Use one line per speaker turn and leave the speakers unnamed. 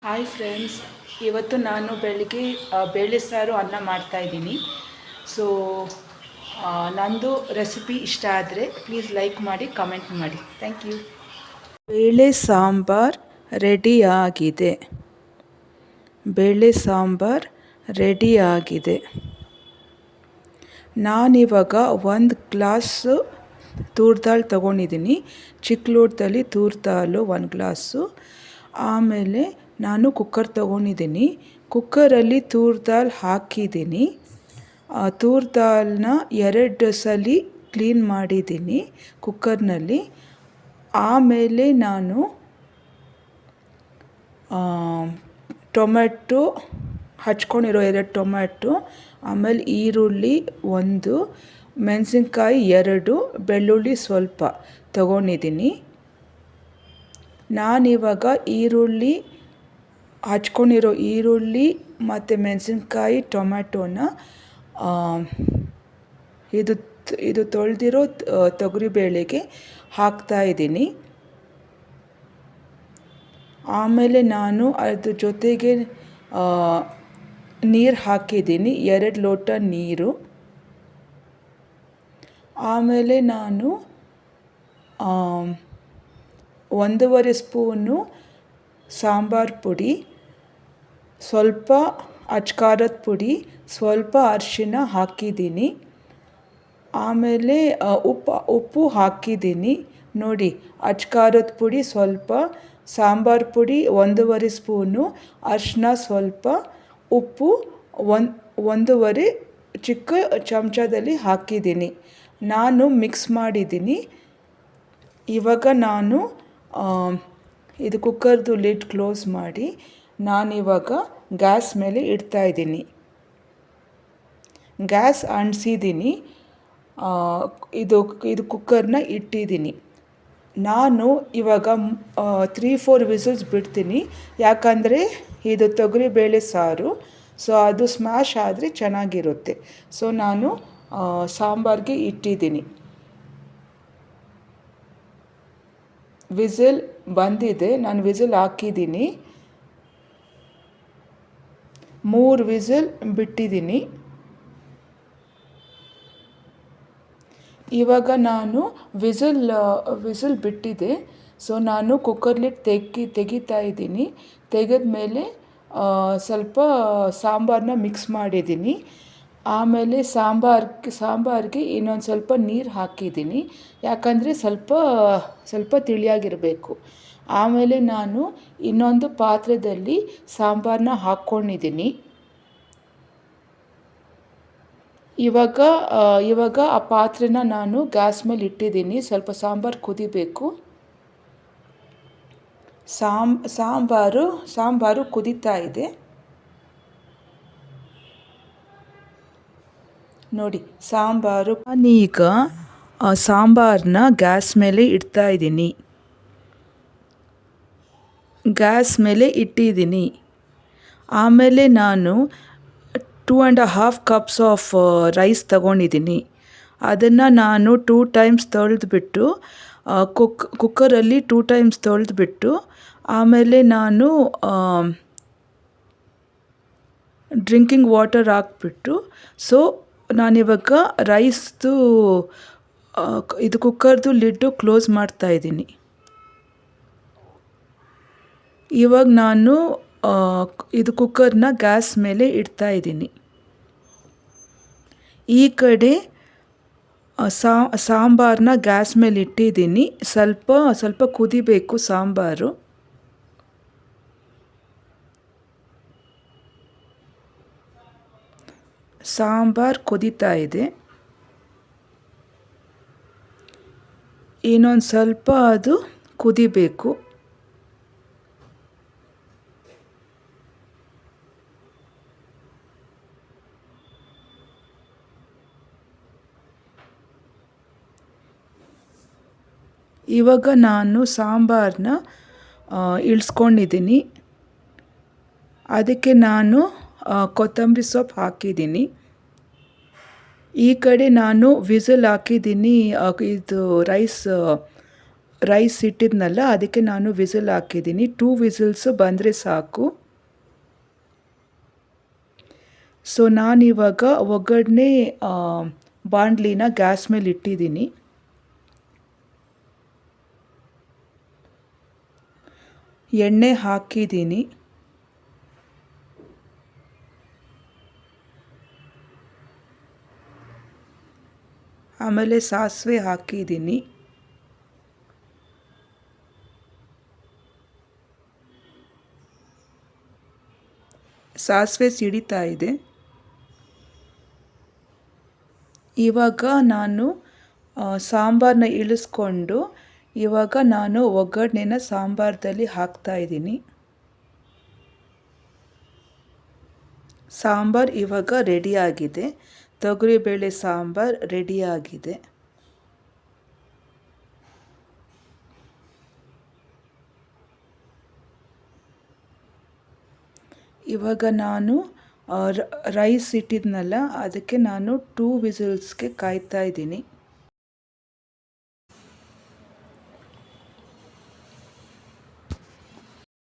Hi friends, ಇವತ್ತು ನಾನು ಬೆಳಿಗ್ಗೆ ಬೇಳೆ ಸಾರು ಅನ್ನ ಮಾಡ್ತಾಯಿದ್ದೀನಿ. ಸೊ ನಂದು ರೆಸಿಪಿ ಇಷ್ಟ ಆದರೆ ಪ್ಲೀಸ್ ಲೈಕ್ ಮಾಡಿ, ಕಮೆಂಟ್ ಮಾಡಿ. Thank you. ಬೇಳೆ ಸಾಂಬಾರ್ ರೆಡಿಯಾಗಿದೆ. ಬೇಳೆ ಸಾಂಬಾರ್ ರೆಡಿಯಾಗಿದೆ. ನಾನಿವಾಗ 1 ಗ್ಲಾಸು ತೂರ್ ದಾಲ್ ತೊಗೊಂಡಿದ್ದೀನಿ. ಚಿಕ್ಕ ಲೋಟದಲ್ಲಿ ತೂರ್ ದಾಲು 1 ಗ್ಲಾಸು. ಆಮೇಲೆ ನಾನು ಕುಕ್ಕರ್ ತೊಗೊಂಡಿದ್ದೀನಿ. ಕುಕ್ಕರಲ್ಲಿ ತೂರ್ ದಾಲ್ ಹಾಕಿದ್ದೀನಿ. ತೂರ್ ದಾಲ್ನ 2 ಸಲ ಕ್ಲೀನ್ ಮಾಡಿದ್ದೀನಿ ಕುಕ್ಕರ್ನಲ್ಲಿ. ಆಮೇಲೆ ನಾನು ಟೊಮೆಟೊ ಹಚ್ಕೊಂಡಿರೋ 2 ಟೊಮೆಟೊ, ಆಮೇಲೆ ಈರುಳ್ಳಿ 1, ಮೆಣಸಿನ್ಕಾಯಿ 2, ಬೆಳ್ಳುಳ್ಳಿ ಸ್ವಲ್ಪ ತೊಗೊಂಡಿದ್ದೀನಿ. ನಾನಿವಾಗ ಹಚ್ಕೊಂಡಿರೋ ಈರುಳ್ಳಿ ಮತ್ತು ಮೆಣಸಿನ್ಕಾಯಿ ಟೊಮೆಟೊನ ಇದು ತೊಳೆದಿರೋ ತೊಗರಿಬೇಳೆಗೆ ಹಾಕ್ತಾಯಿದ್ದೀನಿ. ಆಮೇಲೆ ನಾನು ಅದ್ರ ಜೊತೆಗೆ ನೀರು ಹಾಕಿದ್ದೀನಿ, 2 ಲೋಟ ನೀರು. ಆಮೇಲೆ ನಾನು 1.5 ಸ್ಪೂನು ಸಾಂಬಾರು ಪುಡಿ, ಸ್ವಲ್ಪ ಅಚ್ಕಾರದ ಪುಡಿ, ಸ್ವಲ್ಪ ಅರಿಶಿನ ಹಾಕಿದ್ದೀನಿ. ಆಮೇಲೆ ಉಪ್ಪು ಹಾಕಿದ್ದೀನಿ. ನೋಡಿ, ಅಚ್ಕಾರದ ಪುಡಿ ಸ್ವಲ್ಪ, ಸಾಂಬಾರು ಪುಡಿ 1.5 ಸ್ಪೂನು, ಅರಿಶಿನ ಸ್ವಲ್ಪ, ಉಪ್ಪು 1.5 ಚಿಕ್ಕ ಚಮಚದಲ್ಲಿ ಹಾಕಿದ್ದೀನಿ. ನಾನು ಮಿಕ್ಸ್ ಮಾಡಿದ್ದೀನಿ. ಇವಾಗ ನಾನು ಇದು ಕುಕ್ಕರ್ದು ಲಿಡ್ ಕ್ಲೋಸ್ ಮಾಡಿ ನಾನಿವಾಗ ಗ್ಯಾಸ್ ಮೇಲೆ ಇಡ್ತಾಯಿದ್ದೀನಿ. ಗ್ಯಾಸ್ ಅಂಟಿಸಿದ್ದೀನಿ. ಇದು ಕುಕ್ಕರ್ನ ಇಟ್ಟಿದ್ದೀನಿ. ನಾನು ಇವಾಗ 3-4 ವಿಸಿಲ್ಸ್ ಬಿಡ್ತೀನಿ. ಯಾಕಂದರೆ ಇದು ತೊಗರಿಬೇಳೆ ಸಾರು, ಸೊ ಅದು ಸ್ಮ್ಯಾಶ್ ಆದರೆ ಚೆನ್ನಾಗಿರುತ್ತೆ. ಸೊ ನಾನು ಸಾಂಬಾರಿಗೆ ಇಟ್ಟಿದ್ದೀನಿ. ವಿಸಿಲ್ ಬಂದಿದೆ, ನಾನು ವಿಸಿಲ್ ಹಾಕಿದ್ದೀನಿ. 3 ವಿಸಿಲ್ ಬಿಟ್ಟಿದ್ದೀನಿ. ಇವಾಗ ನಾನು ವಿಸಿಲ್ ಬಿಟ್ಟಿದೆ, ಸೊ ನಾನು ಕುಕ್ಕರ್ ಲಿಡ್ ತೆಗಿತಾ ಇದ್ದೀನಿ. ತೆಗೆದ ಮೇಲೆ ಸ್ವಲ್ಪ ಸಾಂಬಾರನ್ನ ಮಿಕ್ಸ್ ಮಾಡಿದ್ದೀನಿ. ಆಮೇಲೆ ಸಾಂಬಾರಿಗೆ ಇನ್ನೊಂದು ಸ್ವಲ್ಪ ನೀರು ಹಾಕಿದ್ದೀನಿ, ಯಾಕಂದರೆ ಸ್ವಲ್ಪ ತಿಳಿಯಾಗಿರಬೇಕು. ಆಮೇಲೆ ನಾನು ಇನ್ನೊಂದು ಪಾತ್ರೆಯಲ್ಲಿ ಸಾಂಬಾರನ್ನ ಹಾಕ್ಕೊಂಡಿದ್ದೀನಿ. ಇವಾಗ ಆ ಪಾತ್ರೆನ ನಾನು ಗ್ಯಾಸ್ ಮೇಲೆ ಇಟ್ಟಿದ್ದೀನಿ. ಸ್ವಲ್ಪ ಸಾಂಬಾರು ಕುದಿಬೇಕು. ಸಾಂಬಾರು ಕುದೀತಾ ಇದೆ. ನೋಡಿ ಸಾಂಬಾರು. ನಾನೀಗ ಸಾಂಬಾರನ್ನ ಗ್ಯಾಸ್ ಮೇಲೆ ಇಟ್ಟಿದ್ದೀನಿ. ಆಮೇಲೆ ನಾನು 2.5 ಕಪ್ಸ್ ಆಫ್ ರೈಸ್ ತಗೊಂಡಿದ್ದೀನಿ. ಅದನ್ನು ನಾನು 2 ಟೈಮ್ಸ್ ತೊಳೆದ್ಬಿಟ್ಟು ಕುಕ್ಕರಲ್ಲಿ 2 ಟೈಮ್ಸ್ ತೊಳೆದ್ಬಿಟ್ಟು ಆಮೇಲೆ ನಾನು ಡ್ರಿಂಕಿಂಗ್ ವಾಟರ್ ಹಾಕ್ಬಿಟ್ಟು, ಸೊ ನಾನಿವಾಗ ರೈಸ್ದು ಇದು ಕುಕ್ಕರ್ದು ಲಿಡ್ಡು ಕ್ಲೋಸ್ ಮಾಡ್ತಾಯಿದ್ದೀನಿ. ಇವಾಗ ನಾನು ಇದು ಕುಕ್ಕರ್ನ ಗ್ಯಾಸ್ ಮೇಲೆ ಇಡ್ತಾಯಿದ್ದೀನಿ. ಈ ಕಡೆ ಸಾಂಬಾರನ್ನ ಗ್ಯಾಸ್ ಮೇಲೆ ಇಟ್ಟಿದ್ದೀನಿ. ಸ್ವಲ್ಪ ಕುದಿಬೇಕು ಸಾಂಬಾರು. ಸಾಂಬಾರು ಕುದೀತಾ ಇದೆ. ಇನ್ನೊಂದು ಸ್ವಲ್ಪ ಅದು ಕುದಿಬೇಕು. ಇವಾಗ ನಾನು ಸಾಂಬಾರನ್ನ ಇಳಿಸ್ಕೊಂಡಿದ್ದೀನಿ. ಅದಕ್ಕೆ ನಾನು ಕೊತ್ತಂಬರಿ ಸೊಪ್ಪು ಹಾಕಿದ್ದೀನಿ. ಈ ಕಡೆ ನಾನು ವಿಸಿಲ್ ಹಾಕಿದ್ದೀನಿ. ಇದು ರೈಸ್ ರೈಸ್ ಇಟ್ಟಿದ್ನಲ್ಲ ಅದಕ್ಕೆ ನಾನು ವಿಸಿಲ್ ಹಾಕಿದ್ದೀನಿ. 2 ವಿಸಿಲ್ಸು ಬಂದರೆ ಸಾಕು. ಸೊ ನಾನಿವಾಗ ಒಗ್ಗರಣೆ ಬಾಣಲಿನ ಗ್ಯಾಸ್ ಮೇಲೆ ಇಟ್ಟಿದ್ದೀನಿ. ಎಣ್ಣೆ ಹಾಕಿದ್ದೀನಿ. ಆಮೇಲೆ ಸಾಸಿವೆ ಹಾಕಿದ್ದೀನಿ. ಸಾಸಿವೆ ಸಿಡಿತಾ ಇದೆ. ಇವಾಗ ನಾನು ಸಾಂಬಾರನ್ನ ಇಳಿಸ್ಕೊಂಡು ಇವಾಗ ನಾನು ಒಗ್ಗರಣೆನ ಸಾಂಬಾರದಲ್ಲಿ ಹಾಕ್ತಾಯಿದ್ದೀನಿ. ಸಾಂಬಾರು ಇವಾಗ ರೆಡಿಯಾಗಿದೆ. ತೊಗರಿಬೇಳೆ ಸಾಂಬಾರು ರೆಡಿಯಾಗಿದೆ. ಇವಾಗ ನಾನು ರೈಸ್ ಇಟ್ಟಿದ್ನಲ್ಲ ಅದಕ್ಕೆ ನಾನು 2 ವಿಸಿಲ್ಸ್ಗೆ ಕಾಯ್ತಾ ಇದ್ದೀನಿ.